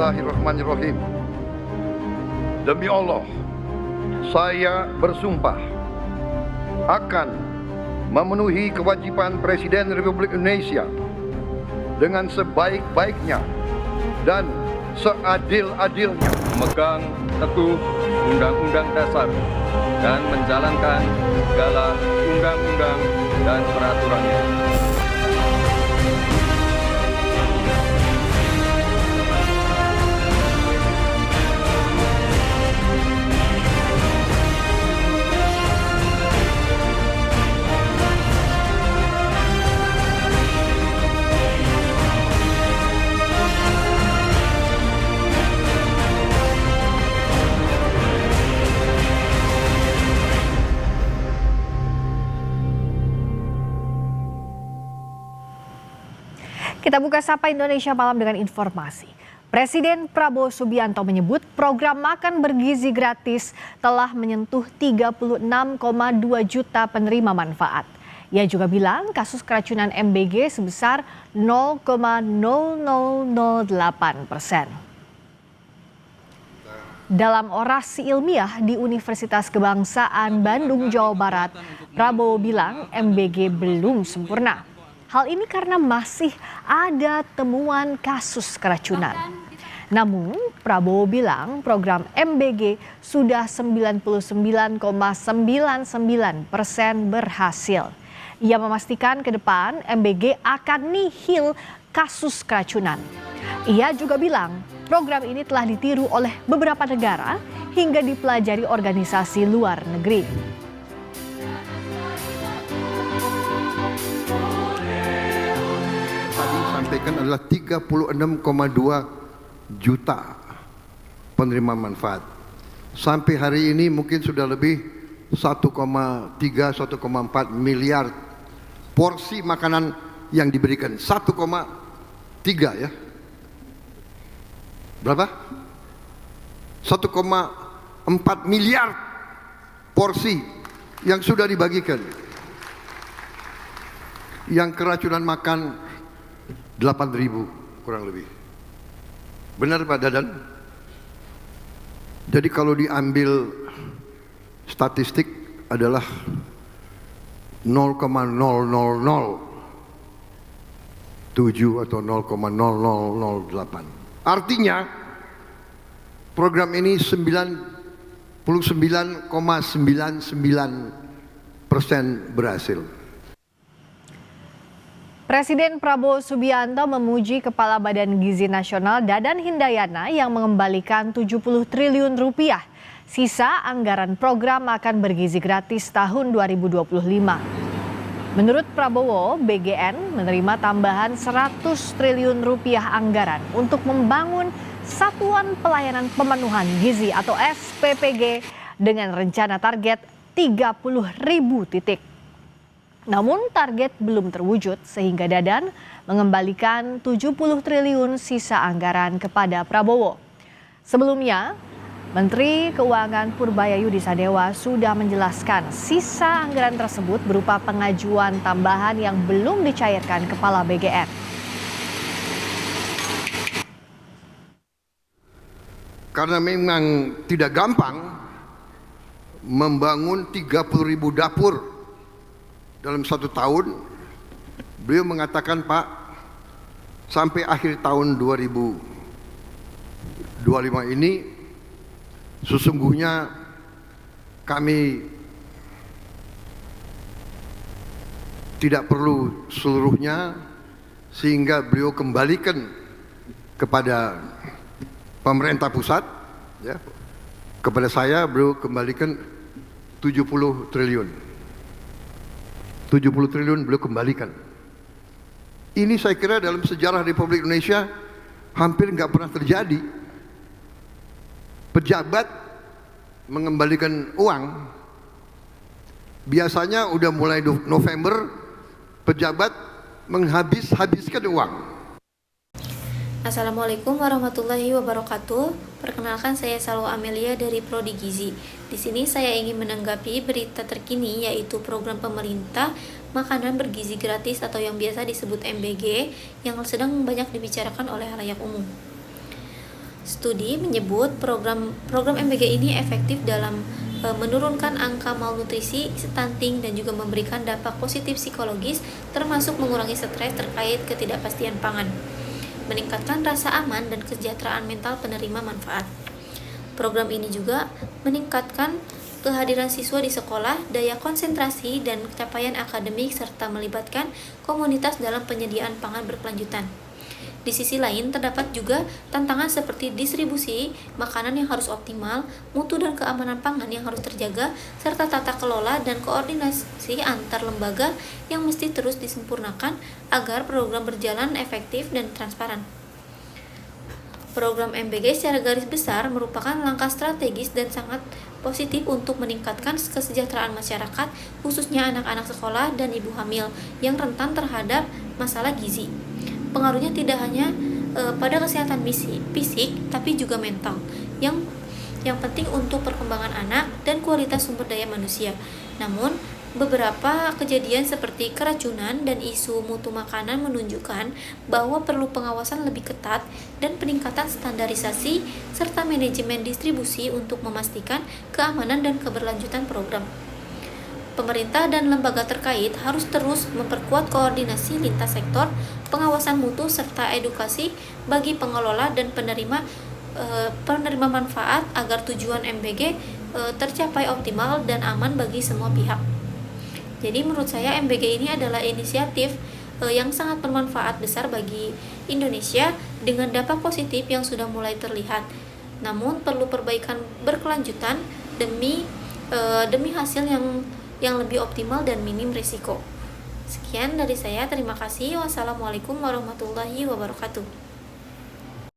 Bismillahirrahmanirrahim. Demi Allah, saya bersumpah akan memenuhi kewajiban Presiden Republik Indonesia dengan sebaik-baiknya dan seadil-adilnya, memegang teguh Undang-Undang Dasar dan menjalankan segala undang-undang dan peraturannya. Kita buka Sapa Indonesia Malam dengan informasi. Presiden Prabowo Subianto menyebut program makan bergizi gratis telah menyentuh 36,2 juta penerima manfaat. Ia juga bilang kasus keracunan MBG sebesar 0,0008%. Dalam orasi ilmiah di Universitas Kebangsaan Bandung, Jawa Barat, Prabowo bilang MBG belum sempurna. Hal ini karena masih ada temuan kasus keracunan. Namun, Prabowo bilang program MBG sudah 99,99% berhasil. Ia memastikan ke depan MBG akan nihil kasus keracunan. Ia juga bilang program ini telah ditiru oleh beberapa negara hingga dipelajari organisasi luar negeri. Sampaikan adalah 36,2 juta penerima manfaat. Sampai hari ini mungkin sudah lebih 1,4 miliar porsi makanan yang diberikan. 1,3 ya. Berapa? 1,4 miliar porsi yang sudah dibagikan. Yang keracunan makan 8.000 kurang lebih. Benar Pak Dadan? Jadi kalau diambil statistik adalah 0,0007 atau 0,0008. Artinya program ini 99,99% berhasil. Presiden Prabowo Subianto memuji Kepala Badan Gizi Nasional Dadan Hindayana yang mengembalikan 70 triliun rupiah sisa anggaran program makan bergizi gratis tahun 2025. Menurut Prabowo, BGN menerima tambahan 100 triliun rupiah anggaran untuk membangun Satuan Pelayanan Pemenuhan Gizi atau SPPG dengan rencana target 30.000 titik. Namun target belum terwujud sehingga Dadan mengembalikan 70 triliun sisa anggaran kepada Prabowo. Sebelumnya, Menteri Keuangan Purbayayudi Sadewa sudah menjelaskan sisa anggaran tersebut berupa pengajuan tambahan yang belum dicairkan Kepala BGN. Karena memang tidak gampang membangun 30.000 dapur dalam 1 tahun, beliau mengatakan, Pak, sampai akhir tahun 2025 ini sesungguhnya kami tidak perlu seluruhnya, sehingga beliau kembalikan kepada pemerintah pusat, ya, kepada saya beliau kembalikan 70 triliun. 70 triliun beliau kembalikan. Ini saya kira dalam sejarah Republik Indonesia hampir nggak pernah terjadi. Pejabat mengembalikan uang. Biasanya udah mulai November pejabat menghabiskan uang. Assalamualaikum warahmatullahi wabarakatuh. Perkenalkan, saya Salwa Amelia dari Prodi Gizi. Di sini saya ingin menanggapi berita terkini, yaitu program pemerintah makanan bergizi gratis atau yang biasa disebut MBG yang sedang banyak dibicarakan oleh halayak umum. Studi menyebut program MBG ini efektif dalam menurunkan angka malnutrisi, stunting, dan juga memberikan dampak positif psikologis, termasuk mengurangi stres terkait ketidakpastian pangan, meningkatkan rasa aman dan kesejahteraan mental penerima manfaat. Program ini juga meningkatkan kehadiran siswa di sekolah, daya konsentrasi, dan capaian akademik, serta melibatkan komunitas dalam penyediaan pangan berkelanjutan. Di sisi lain, terdapat juga tantangan seperti distribusi makanan yang harus optimal, mutu dan keamanan pangan yang harus terjaga, serta tata kelola dan koordinasi antar lembaga yang mesti terus disempurnakan agar program berjalan efektif dan transparan. Program MBG secara garis besar merupakan langkah strategis dan sangat positif untuk meningkatkan kesejahteraan masyarakat, khususnya anak-anak sekolah dan ibu hamil yang rentan terhadap masalah gizi. Pengaruhnya tidak hanya pada kesehatan fisik, tapi juga mental, yang penting untuk perkembangan anak dan kualitas sumber daya manusia. Namun, beberapa kejadian seperti keracunan dan isu mutu makanan menunjukkan bahwa perlu pengawasan lebih ketat dan peningkatan standarisasi serta manajemen distribusi untuk memastikan keamanan dan keberlanjutan program. Pemerintah dan lembaga terkait harus terus memperkuat koordinasi lintas sektor, pengawasan mutu, serta edukasi bagi pengelola dan penerima manfaat agar tujuan MBG tercapai optimal dan aman bagi semua pihak. Jadi menurut saya MBG ini adalah inisiatif yang sangat bermanfaat besar bagi Indonesia dengan dampak positif yang sudah mulai terlihat. Namun perlu perbaikan berkelanjutan demi hasil yang lebih optimal dan minim risiko. Sekian dari saya, terima kasih. Wassalamualaikum warahmatullahi wabarakatuh.